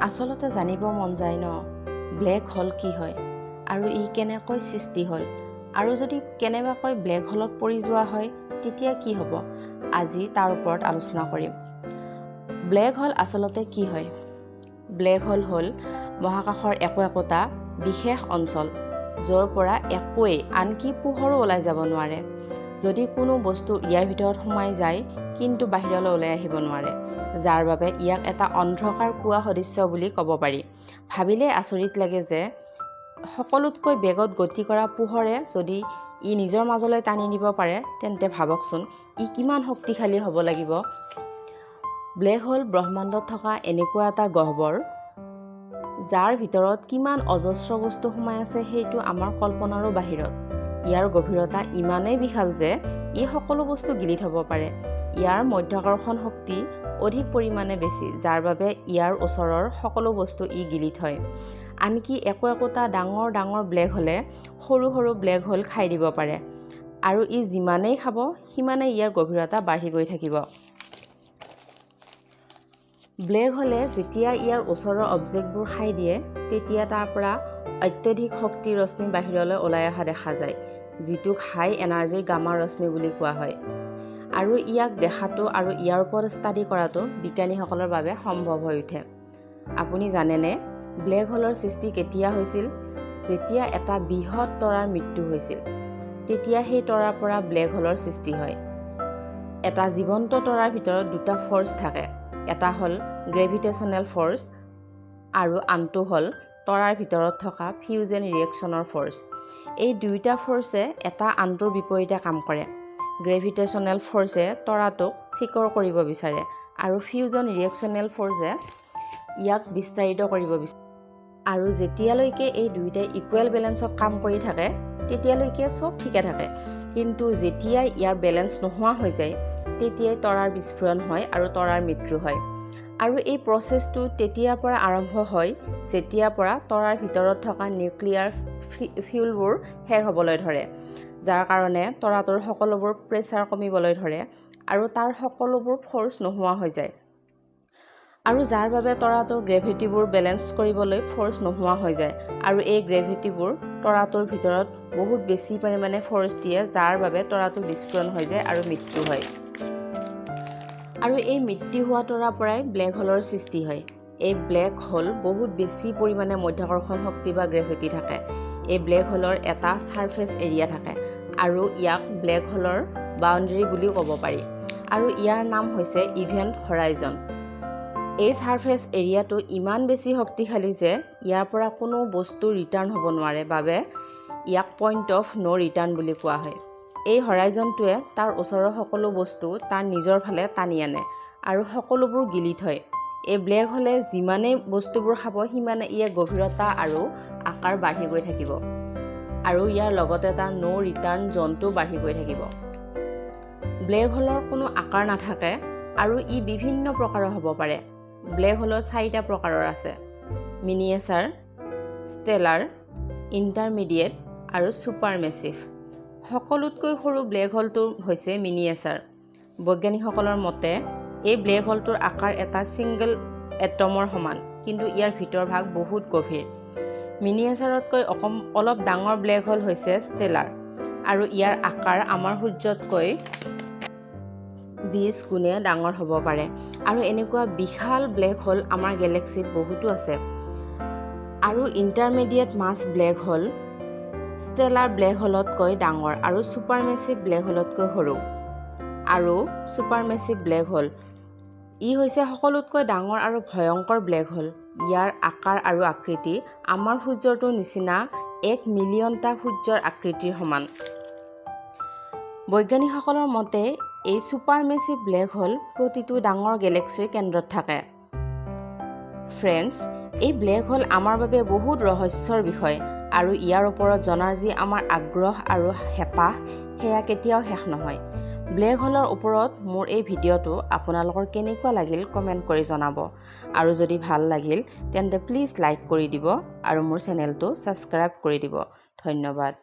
আসলতে জানিব মন যায় ন ব্লেক হোল কি হয় আৰু ই কেনেকৈ সৃষ্টি হ'ল আৰু যদি কেনেবাকৈ ব্লেক হোলত পৰি যোৱা হয় তেতিয়া কি হ'ব আজি তাৰ ওপৰত আলোচনা কৰিম। ব্লেক হোল আসলতে কি হয়? ব্লেক হোল হ'ল মহাকাশৰ একোটা বিশেষ অঞ্চল য'ৰ পৰা একোৱেই আনকি পোহৰো ওলাই যাব নোৱাৰে। যদি কোনো বস্তু ইয়াৰ ভিতৰত সোমাই যায় কিন্তু বাহিৰলৈ ওলাই আহিব নোৱাৰে, যাৰ বাবে ইয়াক এটা অন্ধকাৰ কুঁৱা সদৃশ্য বুলি ক'ব পাৰি। ভাবিলে আচৰিত লাগে যে সকলোতকৈ বেগত গতি কৰা পোহৰে যদি ই নিজৰ মাজলৈ টানি নিব পাৰে তেন্তে ভাবকচোন ই কিমান শক্তিশালী হ'ব লাগিব। ব্লেক হোল ব্ৰহ্মাণ্ডত থকা এনেকুৱা এটা গহ্বৰ যাৰ ভিতৰত কিমান অজস্ৰ বস্তু সোমাই আছে সেইটো আমাৰ কল্পনাৰো বাহিৰত। ইয়াৰ গভীৰতা ইমানেই বিশাল যে ই সকলো বস্তু গিলি থ'ব পাৰে। ইয়াৰ মধ্যাকৰ্ষণ শক্তি অধিক পৰিমাণে বেছি, যাৰ বাবে ইয়াৰ ওচৰৰ সকলো বস্তু ই গিলি থয়। আনকি একোটা ডাঙৰ ডাঙৰ ব্লেক হোলে সৰু সৰু ব্লেক হোল খাই দিব পাৰে আৰু ই যিমানেই খাব সিমানেই ইয়াৰ গভীৰতা বাঢ়ি গৈ থাকিব। ব্লেক হোলে যেতিয়া ইয়াৰ ওচৰৰ অবজেক্টবোৰ খাই দিয়ে তেতিয়া তাৰ পৰা অত্যধিক শক্তি ৰশ্মি বাহিৰলৈ ওলাই অহা দেখা যায়, যিটোক হাই এনাৰ্জিৰ গামা ৰশ্মি বুলি কোৱা হয়। আৰু ইয়াক দেখাটো আৰু ইয়াৰ ওপৰত ষ্টাডি কৰাটো বিজ্ঞানীসকলৰ বাবে সম্ভৱ হৈ উঠে। আপুনি জানেনে ব্লেক হোলৰ সৃষ্টি কেতিয়া হৈছিল? যেতিয়া এটা বৃহৎ তৰাৰ মৃত্যু হৈছিল তেতিয়া সেই তৰাৰ পৰা ব্লেক হোলৰ সৃষ্টি হয়। এটা জীৱন্ত তৰাৰ ভিতৰত দুটা ফ'ৰ্চ থাকে, এটা হ'ল গ্ৰেভিটেশ্যনেল ফ'ৰ্চ আৰু আনটো হ'ল তৰাৰ ভিতৰত থকা ফিউজন ৰিয়েকশ্যনৰ ফ'ৰ্চ। এই দুয়োটা ফ'ৰ্চে এটা আনটোৰ বিপৰীতে কাম কৰে। গ্ৰেভিটেশ্যনেল ফ'ৰ্চে তৰাটোক চিকৰ কৰিব বিচাৰে আৰু ফিউজন ৰিয়েকশ্যনেল ফ'ৰ্চে ইয়াক বিস্তাৰিত কৰিব বিচাৰে। আৰু যেতিয়ালৈকে এই দুয়োটাই ইকুৱেল বেলেঞ্চত কাম কৰি থাকে তেতিয়ালৈকে চব ঠিকে থাকে, কিন্তু যেতিয়াই ইয়াৰ বেলেঞ্চ নোহোৱা হৈ যায় তেতিয়াই তৰাৰ বিস্ফোৰণ হয় আৰু তৰাৰ মৃত্যু হয়। আৰু এই প্ৰচেছটো তেতিয়াৰ পৰা আৰম্ভ হয় যেতিয়াৰ পৰা তৰাৰ ভিতৰত থকা নিউক্লিয়াৰ ফিউলবোৰ শেষ হ'বলৈ ধৰে, যাৰ কাৰণে তৰাটোৰ সকলোবোৰ প্ৰেছাৰ কমিবলৈ ধৰে আৰু তাৰ সকলোবোৰ ফ'ৰ্চ নোহোৱা হৈ যায়, আৰু যাৰ বাবে তৰাটোৰ গ্ৰেভিটিবোৰ বেলেঞ্চ কৰিবলৈ ফ'ৰ্চ নোহোৱা হৈ যায়। আৰু এই গ্ৰেভিটিবোৰ তৰাটোৰ ভিতৰত বহুত বেছি পৰিমাণে ফ'ৰ্চ দিয়ে, যাৰ বাবে তৰাটোৰ বিস্ফোৰণ হৈ যায় আৰু মৃত্যু হয়। আৰু এই মৃত্যু হোৱা তৰাৰ পৰাই ব্লেক হোলৰ সৃষ্টি হয়। এই ব্লেক হোল বহুত বেছি পৰিমাণে মধ্যাকৰ্ষণ শক্তি বা গ্ৰেভিটি থাকে। এই ব্লেক হোলৰ এটা ছাৰফেচ এৰিয়া থাকে আৰু ইয়াক ব্লেক হোলৰ বাউণ্ডেৰী বুলিও ক'ব পাৰি, আৰু ইয়াৰ নাম হৈছে ইভেণ্ট হৰাইজন। এই ছাৰফেচ এৰিয়াটো ইমান বেছি শক্তিশালী যে ইয়াৰ পৰা কোনো বস্তু ৰিটাৰ্ণ হ'ব নোৱাৰে বাবে ইয়াক পইণ্ট অফ ন' ৰিটাৰ্ণ বুলি কোৱা হয়। এই হৰাইজনটোৱে তাৰ ওচৰৰ সকলো বস্তু তাৰ নিজৰ ফালে টানি আনে আৰু সকলোবোৰ গিলি থয়। এই ব্লেক হোলে যিমানেই বস্তুবোৰ খাব সিমানে ইয়াৰ গভীৰতা আৰু আকাৰ বাঢ়ি গৈ থাকিব আৰু ইয়াৰ লগতে তাৰ ন' ৰিটাৰ্ণ জ'নটো বাঢ়ি গৈ থাকিব। ব্লেক হোলৰ কোনো আকাৰ নাথাকে আৰু ই বিভিন্ন প্ৰকাৰৰ হ'ব পাৰে। ব্লেক হোলৰ 4টা প্ৰকাৰৰ আছে: মিনিয়েচাৰ, ষ্টেলাৰ, ইণ্টাৰমিডিয়েট আৰু ছুপাৰমেছিভ। সকলোতকৈ সৰু ব্লেক হোলটো হৈছে মিনিয়েচাৰ। বৈজ্ঞানিকসকলৰ মতে এই ব্লেক হোলটোৰ আকাৰ এটা ছিংগল এটমৰ সমান, কিন্তু ইয়াৰ ভিতৰভাগ বহুত গভীৰ। মিনিয়েচাৰতকৈ অলপ ডাঙৰ ব্লেক হোল হৈছে ষ্টেলাৰ, আৰু ইয়াৰ আকাৰ আমাৰ সূৰ্যতকৈ 20 গুণে ডাঙৰ হ'ব পাৰে। আৰু এনেকুৱা বিশাল ব্লেক হোল আমাৰ গেলেক্সিত বহুতো আছে। আৰু ইণ্টাৰমিডিয়েট মাছ ব্লেক হোল ষ্টেলাৰ ব্লেক হোলতকৈ ডাঙৰ আৰু ছুপাৰমেছিভ ব্লেক হোলতকৈ সৰু। আৰু ছুপাৰমেছিভ ব্লেক হোল ই হৈছে সকলোতকৈ ডাঙৰ আৰু ভয়ংকৰ ব্লেক হোল। ইয়াৰ আকাৰ আৰু আকৃতি আমাৰ সূৰ্যটোৰ নিচিনা 1 মিলিয়নটা সূৰ্যৰ আকৃতিৰ সমান। বৈজ্ঞানিকসকলৰ মতে এই ছুপাৰমেছিভ ব্লেক হোল প্ৰতিটো ডাঙৰ গেলেক্সিৰ কেন্দ্ৰত থাকে। ফ্ৰেণ্ডছ, এই ব্লেক হোল আমাৰ বাবে বহুত ৰহস্যৰ বিষয়, আৰু ইয়াৰ ওপৰত জনাৰ যি আমাৰ আগ্ৰহ আৰু হেঁপাহ সেয়া কেতিয়াও শেষ নহয়। ব্লেক হোলৰ ওপৰত মোৰ এই ভিডিঅ'টো আপোনালোকৰ কেনেকুৱা লাগিল কমেণ্ট কৰি জনাব, আৰু যদি ভাল লাগিল তেন্তে প্লিজ লাইক কৰি দিব আৰু মোৰ চেনেলটো ছাবস্ক্ৰাইব কৰি দিব। ধন্যবাদ।